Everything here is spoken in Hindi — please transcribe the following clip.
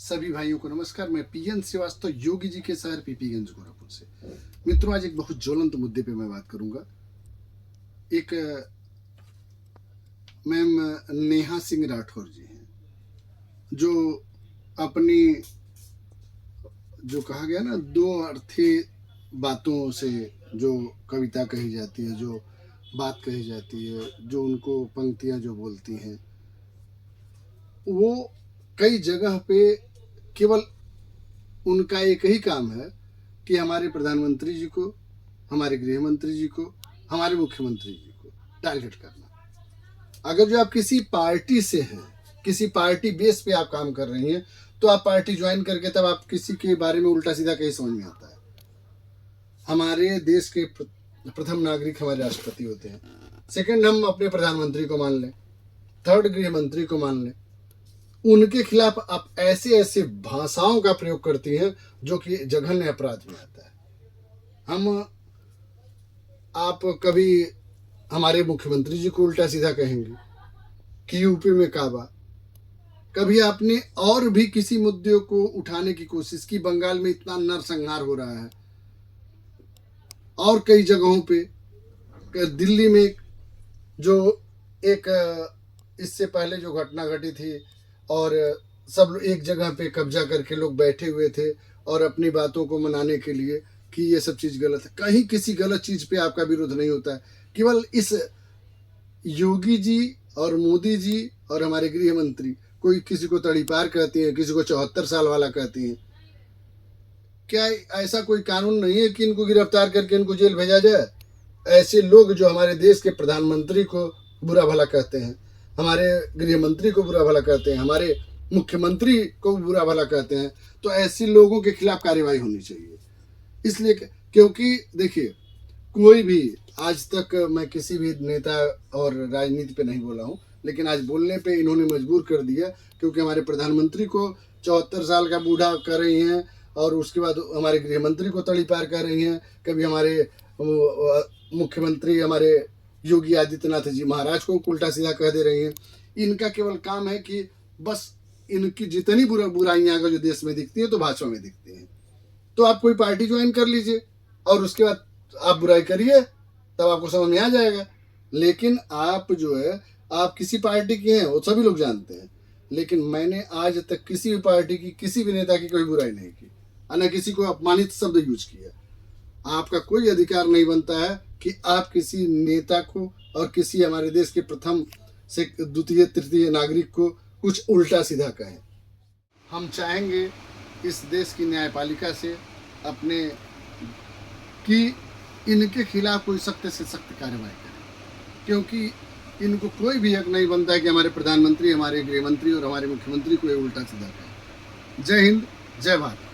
सभी भाइयों को नमस्कार। मैं पीएन श्रीवास्तव योगी जी के शहर पीपीगंज गोरखपुर से। मित्रों, आज एक बहुत ज्वलंत मुद्दे पे मैं बात करूंगा। एक मैम नेहा सिंह राठौर जी हैं, जो अपनी जो कहा गया ना, दो अर्थी बातों से जो कविता कही जाती है, जो बात कही जाती है, जो उनको पंक्तियां जो बोलती हैं, वो कई जगह पे केवल उनका एक ही काम है कि हमारे प्रधानमंत्री जी को, हमारे गृह मंत्री जी को, हमारे मुख्यमंत्री जी को टारगेट करना। अगर जो आप किसी पार्टी से हैं, किसी पार्टी बेस पे आप काम कर रही हैं, तो आप पार्टी ज्वाइन करके तब आप किसी के बारे में उल्टा सीधा कहीं समझ में आता है। हमारे देश के प्रथम नागरिक हमारे राष्ट्रपति होते हैं। सेकंड, हम अपने प्रधानमंत्री को मान लें। थर्ड, गृह मंत्री को मान लें। उनके खिलाफ आप ऐसे ऐसे भाषाओं का प्रयोग करती हैं जो कि जघन्य अपराध में आता है। आप कभी हमारे मुख्यमंत्री जी को उल्टा सीधा कहेंगे कि यूपी में काबा। कभी आपने और भी किसी मुद्दे को उठाने की कोशिश की। बंगाल में इतना नरसंहार हो रहा है, और कई जगहों पे, दिल्ली में जो एक इससे पहले जो घटना घटी थी, और सब एक जगह पे कब्जा करके लोग बैठे हुए थे और अपनी बातों को मनाने के लिए कि ये सब चीज़ गलत है। कहीं किसी गलत चीज़ पे आपका विरोध नहीं होता है। केवल इस योगी जी और मोदी जी और हमारे गृह मंत्री, कोई किसी को तड़ीपार कहती हैं, किसी को 74 साल वाला कहती हैं। क्या ऐसा कोई कानून नहीं है कि इनको गिरफ्तार करके इनको जेल भेजा जाए? ऐसे लोग जो हमारे देश के प्रधानमंत्री को बुरा भला कहते हैं, हमारे गृह मंत्री को बुरा भला कहते हैं, हमारे मुख्यमंत्री को बुरा भला कहते हैं, तो ऐसे लोगों के खिलाफ कार्रवाई होनी चाहिए। इसलिए क्योंकि देखिए, कोई भी आज तक मैं किसी भी नेता और राजनीति पे नहीं बोला हूँ, लेकिन आज बोलने पे इन्होंने मजबूर कर दिया, क्योंकि हमारे प्रधानमंत्री को 74 साल का बूढ़ा कर रही हैं, और उसके बाद हमारे गृह मंत्री को तड़ी पार कर रही हैं। कभी हमारे मुख्यमंत्री हमारे योगी आदित्यनाथ जी महाराज को उल्टा सीधा कह दे रही हैं। इनका केवल काम है कि बस इनकी जितनी बुराइयां अगर जो देश में दिखती हैं तो भाजपा में दिखती हैं। तो आप कोई पार्टी ज्वाइन कर लीजिए और उसके बाद आप बुराई करिए, तब आपको समझ में आ जाएगा। लेकिन आप जो है, आप किसी पार्टी के हैं वो सभी लोग जानते हैं, लेकिन मैंने आज तक किसी भी पार्टी की, किसी भी नेता की कोई बुराई नहीं की, न किसी को अपमानित शब्द यूज किया। आपका कोई अधिकार नहीं बनता है कि आप किसी नेता को और किसी हमारे देश के प्रथम से द्वितीय तृतीय नागरिक को कुछ उल्टा सीधा कहें। हम चाहेंगे इस देश की न्यायपालिका से अपने कि इनके खिलाफ कोई सख्त से सख्त कार्रवाई करे, क्योंकि इनको कोई भी हक नहीं बनता है कि हमारे प्रधानमंत्री, हमारे गृह मंत्री और हमारे मुख्यमंत्री को ये उल्टा सीधा कहें। जय हिंद, जय भारत।